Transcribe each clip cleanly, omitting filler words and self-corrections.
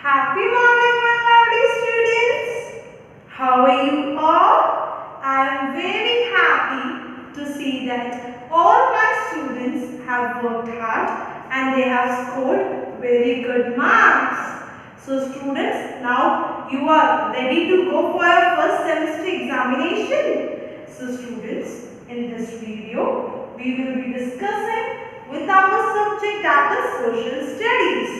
Happy morning, my lovely students. How are you all? I am very happy to see that all my students have worked hard and they have scored very good marks. So students, now you are ready to go for your first semester examination. So students, in this video, we will be discussing with our subject, that is social studies.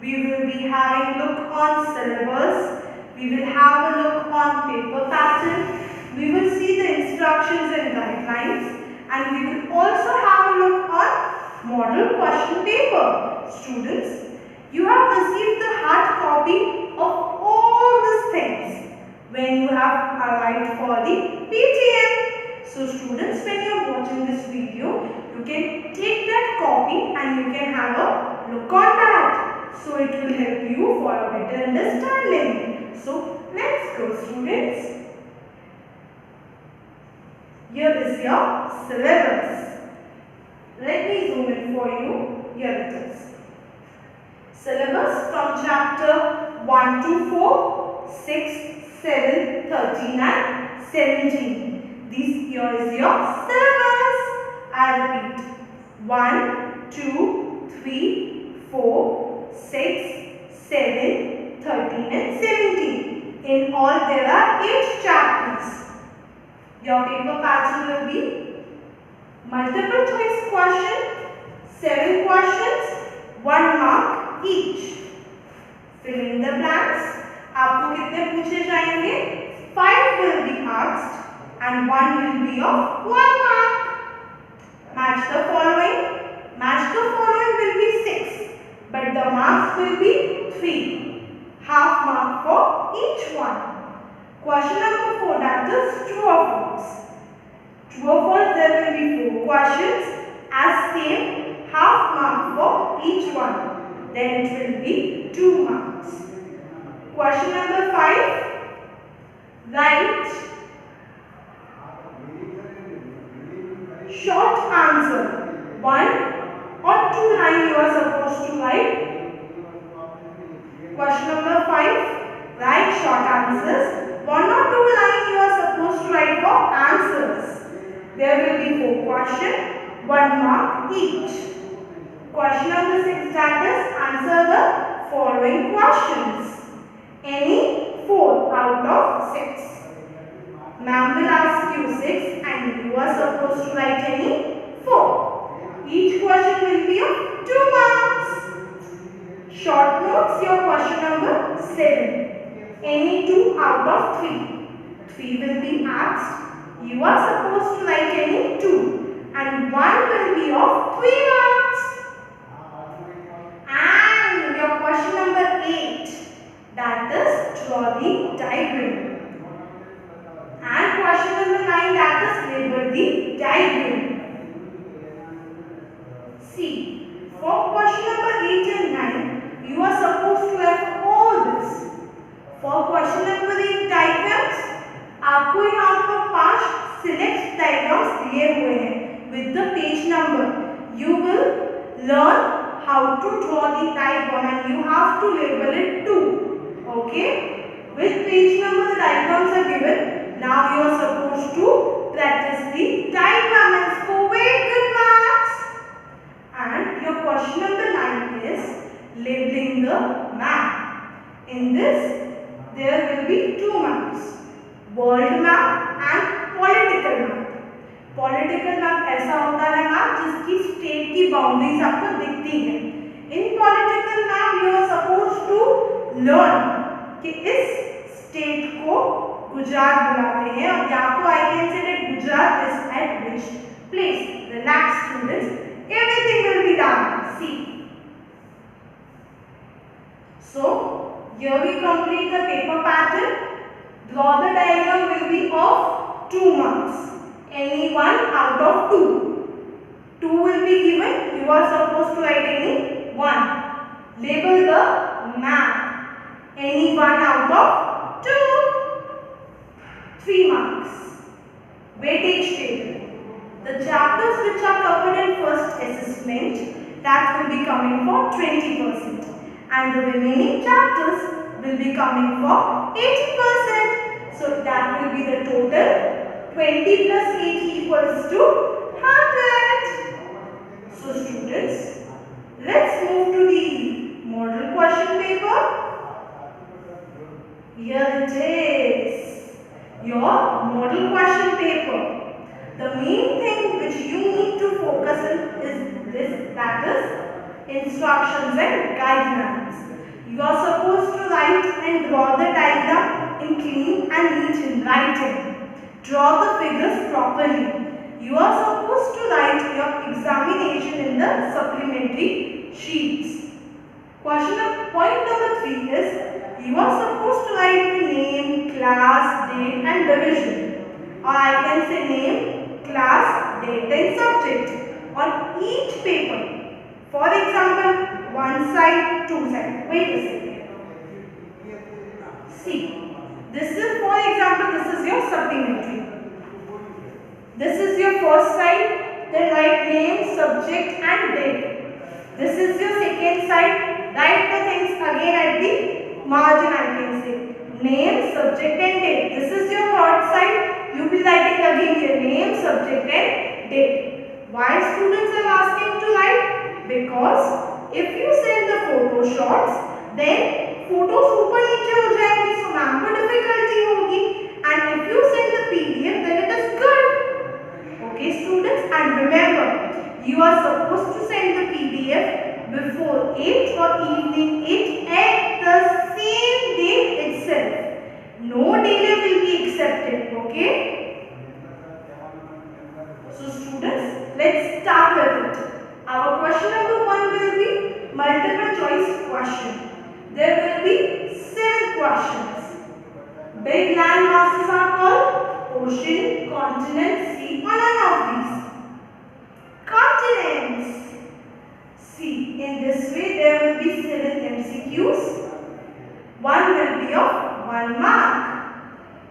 We will be having a look on syllabus. We will have a look on paper pattern. We will see the instructions and guidelines. And we will also have a look on model question paper. Students, you have received the hard copy of all these things when you have arrived for the PTM. So students, when you are watching this video, you can take that copy and you can have a look on that. So it will help you for a better understanding. So let's go, students. Here is your syllabus. Let me zoom in for you. Here it is. Syllabus from chapter 1 to 4, 6, 7, 13 and 17. This here is your syllabus. I repeat. 1, 2, 3, 4, 6, 7, 13 and 17. In all there are 8 chapters. Your paper pattern will be multiple choice question, 7 questions, 1 mark each. Fill in the blanks. आपको कितने पूछे जाएंगे? 5 will be asked and 1 will be of 1 mark. Match the following. Match the following will be 6. But the marks will be 3. Half mark for each one. Question number 4, that is true or false. True or false, there will be 4 questions as same, half mark for each one. Then it will be 2 marks. Question number 5, write short answer. 1 or 2 lines you are supposed to write. Question number 5, write short answers. 1 or 2 lines you are supposed to write for answers. There will be 4 questions, 1 mark each. Question number 6, that is answer the following questions. Any 4 out of 6. Ma'am will ask you 6 and you are supposed to write any 4. Each question will be of 2 marks. Short notes, your question number 7. Any 2 out of 3. 3 will be asked. You are supposed to write any 2. And 1 will be of 3 marks. And your question number 8. That is draw the diagram. And question number 9, that is label the diagram. See, for question number 8 and 9, you are supposed to have all this. For question number 8 diagrams, आपको यहाँ पर 5 select diagrams दिए हुए हैं with the page number. You will learn how to draw the diagram and you have to label it too. Okay? With page number the diagrams are given. Now you are supposed to practice the diagram and score very good marks. And your question number 9 is labeling the map. In this, there will be 2 maps. World map and political map. Political map ऐसा होता है map जिसकी state की boundaries आपको दिखती है. In political map you are supposed to learn कि इस स्टेट को गुजरात बुलाते हैं और या तो I can say that Gujarat is at which place. Relax students. Everything will be done. See. So, here we complete the paper pattern. Draw the diagram will be of 2 marks. Any 1 out of 2. 2 will be given. You are supposed to write any 1. Label the map. Any 1 out of 2. 3 marks. Weightage table. The chapters which are covered in first assessment, that will be coming for 20%. and the remaining chapters will be coming for 80%. So that will be the total. 20 plus 80 equals to 100. So students, let's move to the model question paper. Here it is, your model question paper. The main thing which you need to focus on is this, that is instructions and guidelines. You are supposed to write and draw the diagram in clean and neat handwriting. Draw the figures properly. You are supposed to write your examination in the supplementary sheets. Point number 3 is, you are supposed to write the name, class, date and division. Or I can say name, class, date and subject on each paper. For example, one side, two sides. Wait a second. See, this is, for example, this is your supplementary. This is your first side, then write name, subject and date. This is your second side, write the things again at the margin, I can say. Name, subject and date. This is your third side, you will be writing again your name, subject and date. Why students are asking to write? Because if you send the photo shots, then photos ऊपर नीचे हो जाएंगे, so ma'am को difficulty होगी. And if you send the PDF, then it is good. Okay students, and remember, you are supposed to send the PDF before 8 or evening 8 at the same date itself. No delay will be accepted. Okay. So students, let's start with it. Our question number 1 will be multiple choice question. There will be 7 questions. Big land masses are called ocean, continent, sea, or none of these. Continents. See, in this way there will be 7 MCQs. One will be of 1 mark.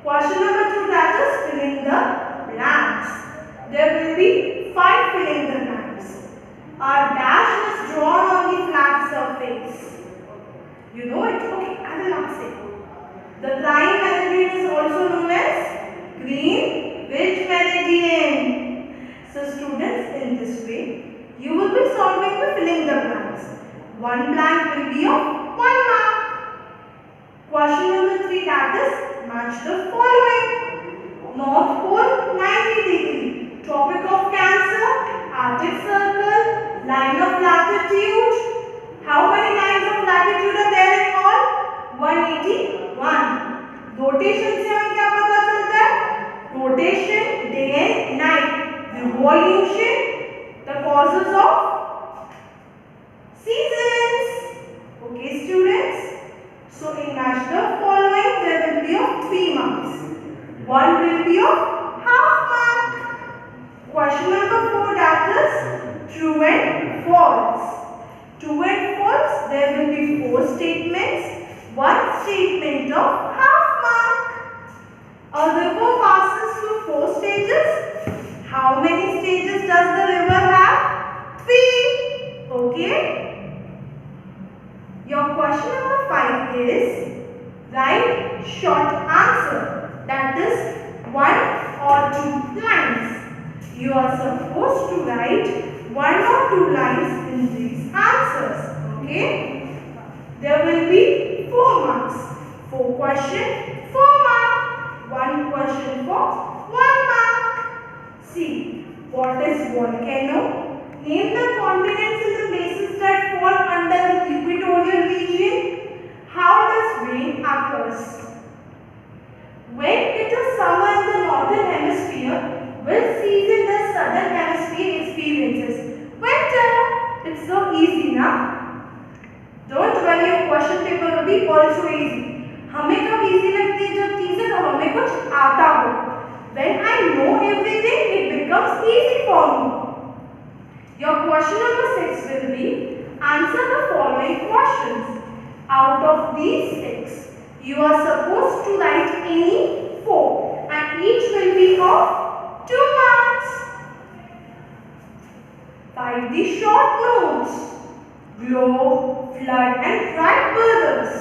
Question number 2, that is filling the blanks. There will be 5 filling the blanks. A dash is drawn on the flat surface. You know it? Okay, I will not say. The prime meridian is also known as Greenwich meridian. So students, in this way, you will be solving the filling the blanks. One blank will be of 1 mark. Question number 3, that is match the following. North Pole 90 degree. Tropic of Cancer, Arctic Circle, line of latitude. How many lines of latitude are there in all? 181. Rotation से हमें क्या पता चलता है? Rotation, day and night. Revolution, the causes of seasons. Okay students. So in match the following, there will be of 3 marks. One will be of half mark. Question number 4, that is true and false. True and false, there will be 4 statements. One statement of half mark. A river passes through 4 stages. How many stages does the river have? 3. Okay. Your question number 5 is write short answer. That is 1 or 2 lines. You are supposed to write 1 or 2 lines in these answers. Okay. There will be 4 marks. 4 questions, 4 marks. 1 question for 1 mark. See, what is volcano? Name the continents and the places that fall under the equatorial region. How does rain occurs? When it is summer in the northern hemisphere, which season the southern hemisphere experiences? Winter. It's so easy now. Don't worry, your question paper will be also easy. हमें कब easy लगती है जब चीजें जब हमें कुछ आता हो. When I know everything, it becomes easy for me. Your question number 6 will be answer the following questions. Out of these 6, you are supposed to write any 4, and each will be of 2 marks. Write the short notes. glow, flood and write brothers.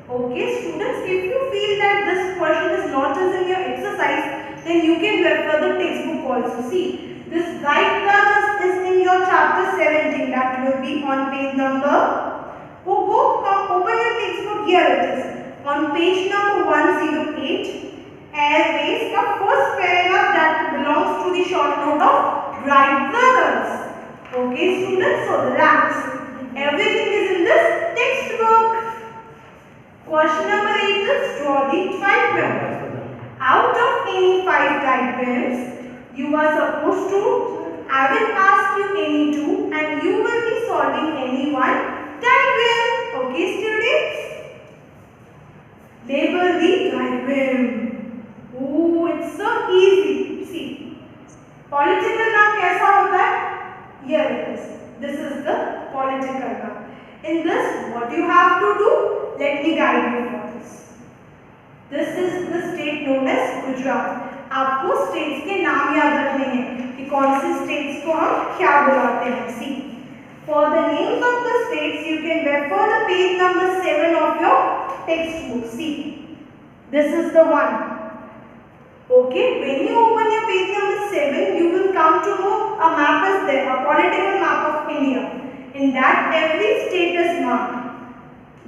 Okay students, if you feel that this question is not as in your exercise, then you can refer the textbook also. See, this write brothers is in your chapter 17, that will be on page number. Come open your textbook, here it is. On page number 108, Airways, the first paragraph that belongs to the short note of Wright brothers. Okay students, so relax. Everything is in this textbook. Question number 8 is draw the trigram. Out of any 5 diagrams, you are supposed to, I will ask you any 2 and you will be solving any one diagram. Okay students? Label the diagram. Oh, it's so easy. See, political map कैसा होता है? Here it is. This is the political map. In this, what you have to do? Let me guide you for this. This is the state known as Gujarat. आपको states के नाम याद रखने हैं कि कौन से states को हम क्या बुलाते हैं. See, for the names of the states, you can refer the page number 7 of your textbook. See, this is the one. Okay, when you open your page number 7, you will come to know a map is there, a political map of India. In that, every state is marked.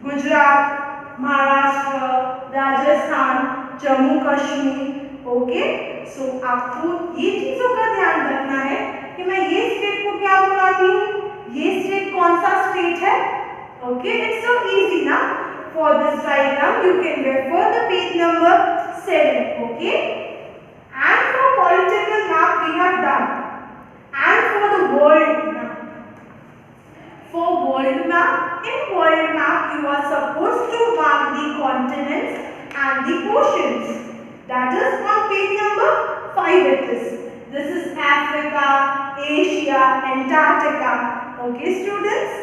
Gujarat, Maharashtra, Rajasthan, Jammu Kashmir. Okay, so आपको ये चीजों का ध्यान रखना है कि मैं ये स्टेट को क्या बुलाती हूँ, ये स्टेट कौन सा स्टेट है. Okay, it's so easy ना. For this diagram, you can refer the page number 7. Okay. And for political map we have done. And for the world map. For world map, in world map you are supposed to mark the continents and the oceans. That is on page number 5 it is. This is Africa, Asia, Antarctica. Okay students?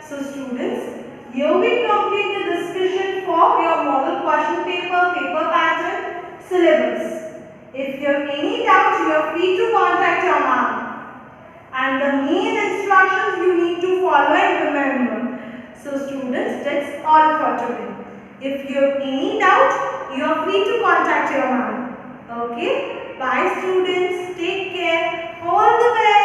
So students, here we complete the discussion for your model question paper, paper pattern, syllabus. If you have any doubt, you are free to contact your ma'am. And the main instructions you need to follow and remember. So students, that's all for today. If you have any doubt, you are free to contact your ma'am. Okay? Bye students. Take care. All the best.